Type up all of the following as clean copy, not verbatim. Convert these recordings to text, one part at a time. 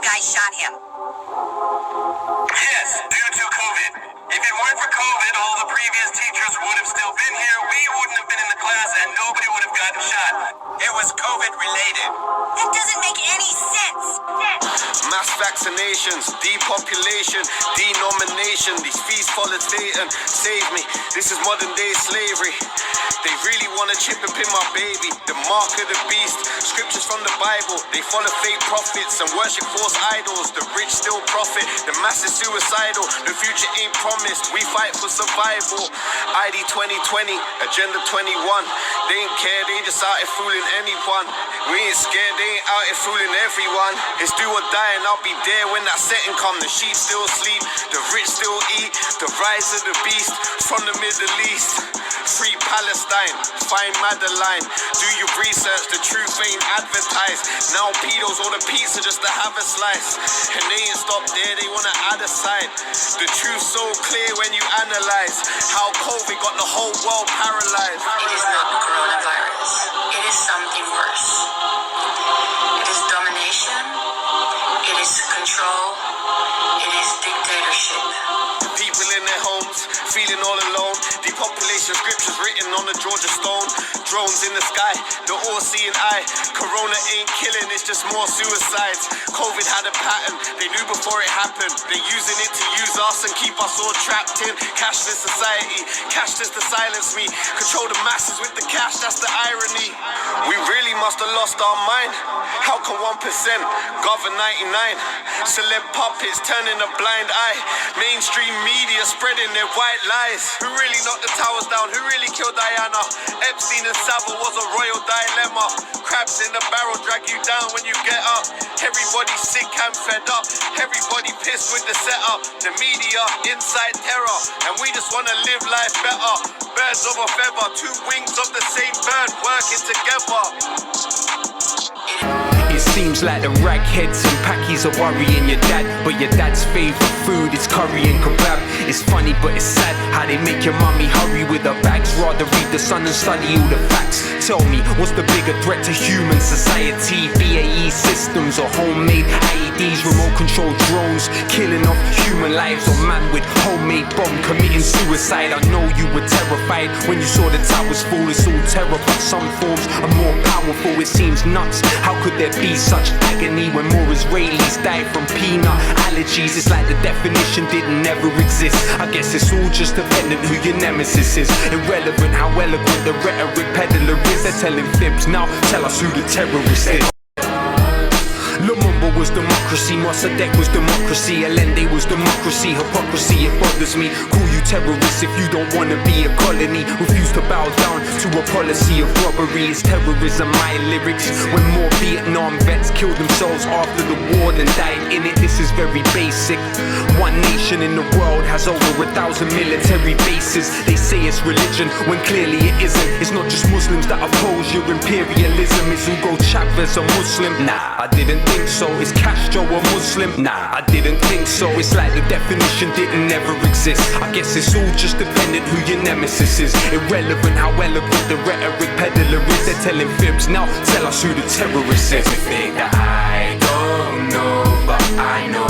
guy shot him. Yes, due to COVID. If it weren't for COVID, all the previous teachers would have still been here, we wouldn't have been in the class, and nobody would have gotten shot. It was COVID related. That doesn't make any sense. Mass vaccinations, depopulation, denomination. These fees followed Satan. Save me. This is modern day slavery. They really want to chip and pin my baby. The mark of the beast. Scriptures from the Bible. They follow fake prophets and worship false idols. The rich still profit. The mass is suicidal. The future ain't promised. We fight for survival. ID 2020, Agenda 21. They ain't care. They just out here fooling anyone. We ain't scared. They ain't out here fooling everyone. It's do or die, and I'll be there when that setting come. The sheep still sleep. The rich still eat. The rise of the beast from the Middle East. Free Palestine, find Madeline. Do your research, the truth ain't advertised. Now pedos order pizza just to have a slice. And they ain't stopped there, they wanna add a side. The truth's so clear when you analyze how COVID got the whole world paralyzed. It is not the coronavirus. It is something worse. It is domination. It is control. It is dictatorship. People in their homes, feeling all alone. Depopulation scriptures written on the Georgia stone. Drones in the sky, the all-seeing eye. Corona ain't killing, it's just more suicides. COVID had a pattern, they knew before it happened. They're using it to use us and keep us all trapped in cashless society. Cashless to silence me. Control the masses with the cash, that's the irony. We really must have lost our mind. How can 1% govern 99? Celeb puppets turning a blind eye. Mainstream media spreading their white lies. Who really knocked the towers down? Who really killed Diana? Epstein and Savile was a royal dilemma. Crabs in the barrel drag you down when you get up. Everybody sick and fed up. Everybody pissed with the setup. The media, inside terror. And we just wanna live life better. Birds of a feather, two wings of the same bird working together. It seems like the ragheads and packies are worrying your dad, but your dad's favourite food is curry and kebab. It's funny but it's sad how they make your mummy hurry with her bags, rather read the Sun and study all the facts. Tell me, what's the bigger threat to human society? BAE systems or homemade IEDs, remote control drones killing off human lives, or man with homemade bomb committing suicide? I know you were terrified when you saw the towers fall. It's all terror, but some forms are more powerful. It seems nuts. How could there be such agony when more Israelis die from peanut allergies? It's like the definition didn't ever exist. I guess it's all just dependent who your nemesis is. Irrelevant how eloquent the rhetoric peddler is. They're telling fibs now, tell us who the terrorist is. Lumumba was democracy, Mossadegh was democracy, Allende was democracy, hypocrisy, it bothers me. Call you terrorists if you don't wanna be a colony. Refuse to bow down to a policy of robbery. It's terrorism, my lyrics. When more Vietnam vets killed themselves after the war than died in it. This is very basic. One nation in the world has over 1,000 military bases. They say it's religion when clearly it isn't. It's not just Muslims that oppose your imperialism. Is Hugo Chavez a Muslim? Nah, I didn't think so. Is Castro a Muslim? Nah, I didn't think so. It's like the definition didn't ever exist. I guess it's all just dependent who your nemesis is. Irrelevant how eloquent the rhetoric peddler is. They're telling fibs now, tell us who the terrorist is. Everything that I don't know, but I know.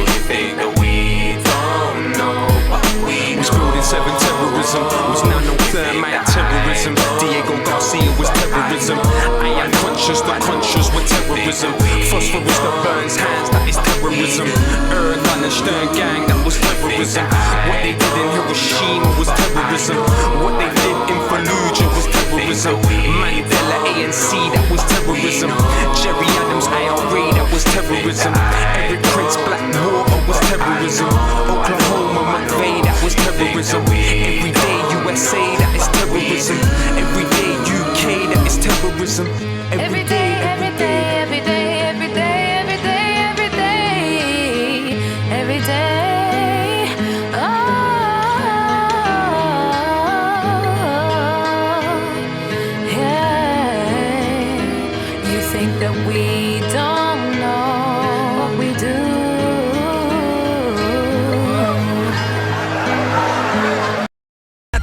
You think that we don't know, but we know. Was building 7 terrorism, was nanothermite terrorism. Diego Garcia was terrorism. I am conscious, the conscious were terrorism. Phosphorus that burns hands, that is terrorism. Erdogan and Stern gang, that was terrorism. What they did in Hiroshima was terrorism. What they did in Fallujah was terrorism. Mandela ANC, that was terrorism. Jerry Adams IRA, that was terrorism. Eric Prince Blackwater was terrorism. Oklahoma McVeigh, that was terrorism. Everyday USA, that is terrorism. Everyday UK, that is terrorism. Every day, every day, every day, every day, every day, every day, every day. Oh, yeah. You think that we don't know what we do.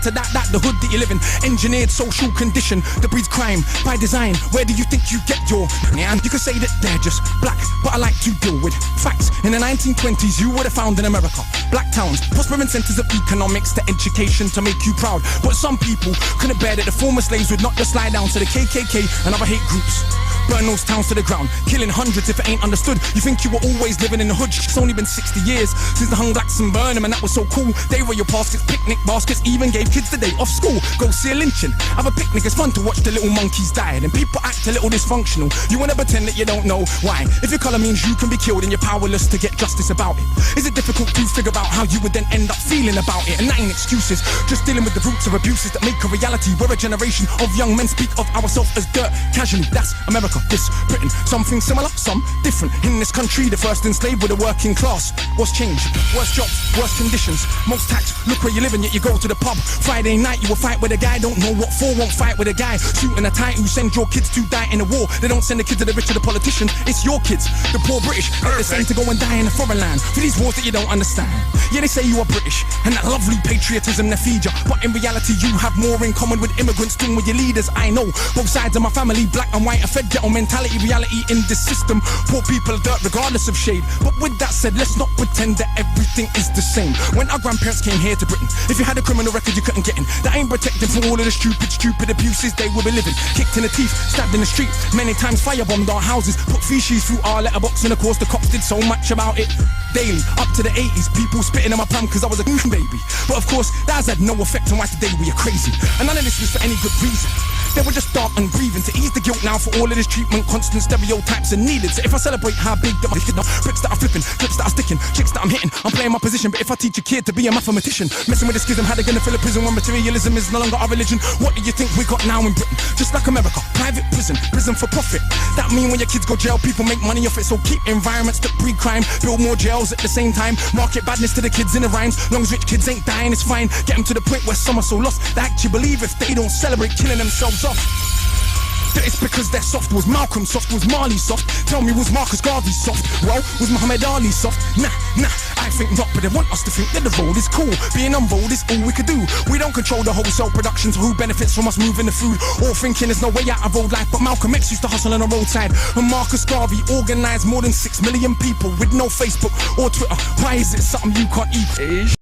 to that, the hood that you live in. Engineered social condition that breeds crime by design. Where do you think you get your man? You could say that they're just black, but I like to deal with facts. In the 1920s, you would have found in America black towns, prospering centers of economics to education to make you proud. But some people couldn't bear that the former slaves would not just slide down to the KKK and other hate groups. Burn those towns to the ground, killing hundreds if it ain't understood. You think you were always living in the hood. It's only been 60 years since the hung blacks and burn them, and that was so cool. They were your baskets, picnic baskets, even gave kids the day off school. Go see a lynching, have a picnic, it's fun to watch the little monkeys die. And people act a little dysfunctional. You wanna pretend that you don't know why. If your colour means you can be killed and you're powerless to get justice about it, is it difficult to figure out how you would then end up feeling about it? And that ain't excuses, just dealing with the roots of abuses that make a reality. We're a generation of young men speak of ourselves as dirt casually. That's America, this Britain. Something similar, some different. In this country, the first enslaved were the working class. What's changed? Worse jobs, worse conditions, most tax. Look where you live and yet you go to the pub. Friday night you will fight with a guy, don't know what for, won't fight with a guy. Shooting a tight who send your kids to die in a war. They don't send the kids to the rich or the politician, it's your kids, the poor British. Get the same to go and die in a foreign land for these wars that you don't understand. Yeah, they say you are British and that lovely patriotism they feed you, but in reality you have more in common with immigrants than with your leaders. I know both sides of my family, black and white, a fed ghetto mentality. Reality in this system, poor people dirt regardless of shade. But with that said, let's not pretend that everything is the same. When our grandparents came here to Britain, if you had a criminal record you couldn't get in. That ain't protected from all of the stupid abuses they will be living. Kicked in the teeth, stabbed in the street, many times firebombed our houses, put feces through our letterbox, and of course the cops did so much about it. Daily, up to the 80s, people spitting in my palm cause I was a baby. But of course, that has had no effect on why today we are crazy. And none of this was for any good reason. They were just dark and grieving to ease the guilt now for all of this treatment. Constant stereotypes are needed. So if I celebrate how big that my bricks that I'm flipping, clips that I'm sticking, chicks that I'm hitting, I'm playing my position. But if I teach a kid to be a mathematician, messing with the schism, how they gonna fill a prison when materialism is no longer our religion? What do you think we got now in Britain? Just like America, private prison, prison for profit. That mean when your kids go jail, people make money off it. So keep environments that breed crime, build more jails at the same time. Market badness to the kids in the rhymes. Long as rich kids ain't dying, it's fine. Get them to the point where some are so lost they actually believe if they don't celebrate killing themselves off, that it's because they're soft. Was Malcolm soft? Was Marley soft? Tell me, was Marcus Garvey soft? Well, was Muhammad Ali soft? Nah, I think not, but they want us to think that the road is cool. Being on road is all we could do. We don't control the wholesale production, so who benefits from us moving the food? Or thinking there's no way out of road life, but Malcolm X used to hustle on the roadside. And Marcus Garvey organised more than 6 million people with no Facebook or Twitter. Why is it something you can't eat?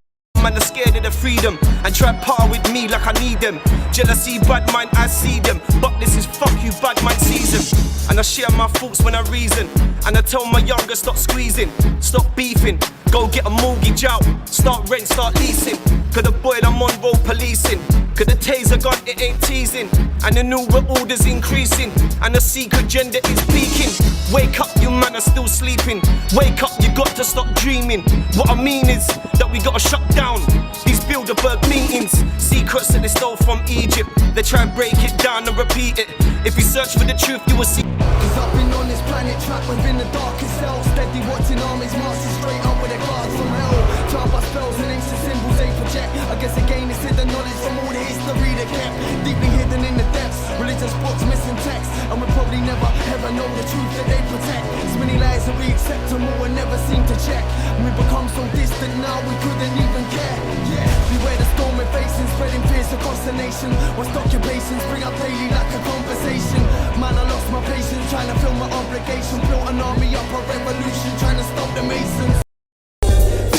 Man are scared of the freedom and try par with me like I need them. Jealousy, bad mind, I see them. But this is fuck you, bad mind season. And I share my thoughts when I reason. And I tell my younger, stop squeezing, stop beefing. Go get a mortgage out, start rent, start leasing. Cause the boy I'm on road policing. Cause the taser gun, it ain't teasing. And the new orders increasing. And the secret gender is peaking. Wake up, you man are still sleeping. Wake up, you got to stop dreaming. What I mean is that we gotta shut down these Bilderberg meetings. Secrets that they stole from Egypt. They try and break it down and repeat it. If you search for the truth, you will see. Cause I've been on this planet trapped within the darkest cell. Steady watching armies marching straight up with their guards from hell. Tried by spells and ancient symbols they project. I guess again it's hidden knowledge from all the history they kept. Deeply hidden in the depths. Religious books missing text. And we probably never ever know the truth that they protect. So many lies that we accept and more and never seem to check. And we become so distant now we couldn't even care. Yeah, beware the storm we're facing, spreading fears across the nation. What's occupations bring up daily like a conversation. Man, I lost my patience trying to fill my obligation. Built an army up a revolution trying to stop the Masons.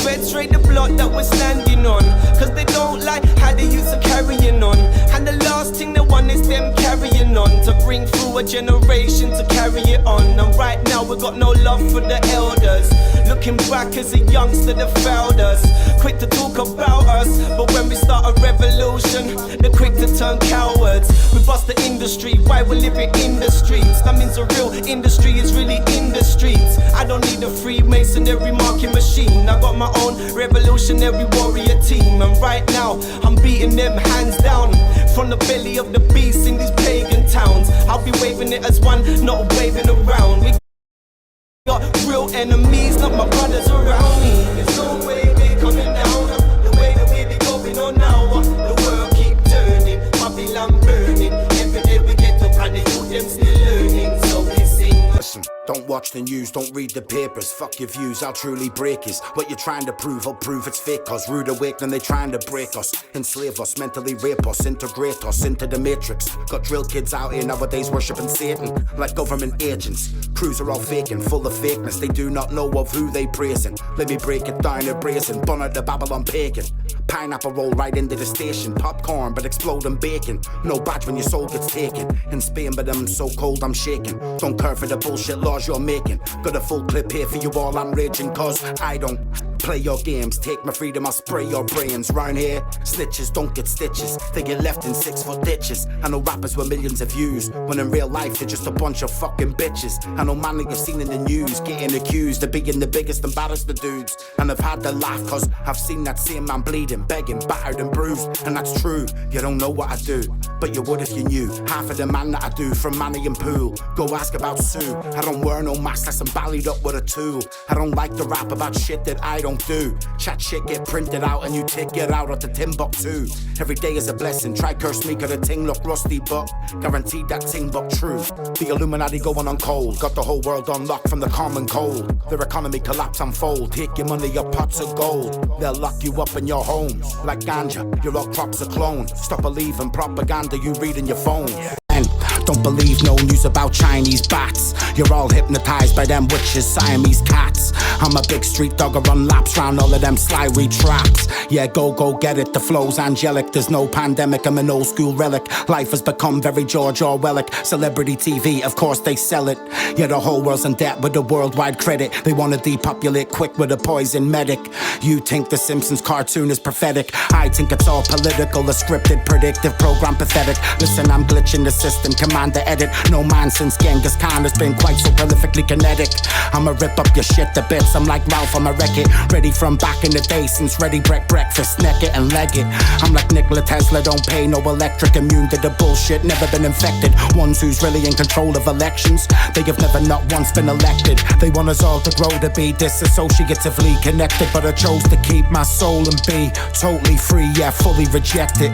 Feds trade the block that we're standing on. Cause they don't like how they used to carrying on. And the last thing they want is them carrying on. To bring through a generation to carry it on. And right now we got no love for the elders. Looking back as a youngster that failed us. Quick to talk about us, but when we start a revolution, they're quick to turn cowards. We bust the industry, why we're living in the streets. That means the real industry is really in the streets. I don't need a Freemasonry marking machine. I got my own revolutionary warrior team. And right now, I'm beating them hands down. From the belly of the beast in these pagan towns. I'll be waving it as one, not waving around. We got real enemies, not my brothers around me. There's no way we're coming down. The way that we be going on now. The world keep turning, Babylon burning. Every day we get up and the youth them still learning. So we sing. Listen, don't watch watch the news, don't read the papers. Fuck your views, I'll truly break is what you're trying to prove. I'll prove it's fake, cause rude awakening, they trying to break us, enslave us, mentally rape us, integrate us into the matrix. Got drill kids out here nowadays worshipping Satan like government agents. Crews are all faking, full of fakeness. They do not know of who they praising. Let me break it down, they're brazen, bun of the Babylon pagan. Pineapple roll right into the station, popcorn but exploding bacon. No badge when your soul gets taken. In Spain but I'm so cold I'm shaking. Don't care for the bullshit laws you're making. Got a full clip here for you all, I'm raging cause I don't play your games. Take my freedom, I'll spray your brains. Round here, snitches don't get stitches. They get left in 6-foot ditches. I know rappers with millions of views, when in real life they're just a bunch of fucking bitches. I know man that you've seen in the news, getting accused of being the biggest and baddest of dudes. And I've had to laugh cause I've seen that same man bleeding, begging, battered and bruised. And that's true, you don't know what I do, but you would if you knew. Half of the man that I do from Manny and Pool. Go ask about Sue. I don't wear no mask unless I'm ballied up with a tool. I don't like to rap about shit that I don't do. Chat shit get printed out and you take it out at the Timbuktu. Every day is a blessing. Try curse me cause the ting look rusty, but guaranteed that ting look true. The Illuminati going on cold, got the whole world on lock from the common cold. Their economy collapse unfold. Take your money, your pots of gold. They'll lock you up in your homes like ganja. Your all crops are cloned. Stop believing propaganda you read in your phone. Don't believe no news about Chinese bats. You're all hypnotized by them witches, Siamese cats. I'm a big street dog, I run laps round all of them sly weed traps. Yeah, go get it, the flow's angelic. There's no pandemic, I'm an old school relic. Life has become very George Orwellic. Celebrity TV, of course they sell it. Yeah, the whole world's in debt with the worldwide credit. They wanna depopulate quick with a poison medic. You think the Simpsons cartoon is prophetic. I think it's all political, a scripted, predictive program pathetic. Listen, I'm glitching the system, command to edit. No man since Genghis Khan has been quite so prolifically kinetic. I'ma rip up your shit to bits, I'm like Ralph, I'ma wreck it. Ready from back in the day since ready breakfast, neck it and leg it. I'm like Nikola Tesla, don't pay no electric, immune to the bullshit, never been infected. Ones who's really in control of elections, they have never not once been elected. They want us all to grow to be disassociatively connected, but I chose to keep my soul and be totally free, yeah, fully rejected.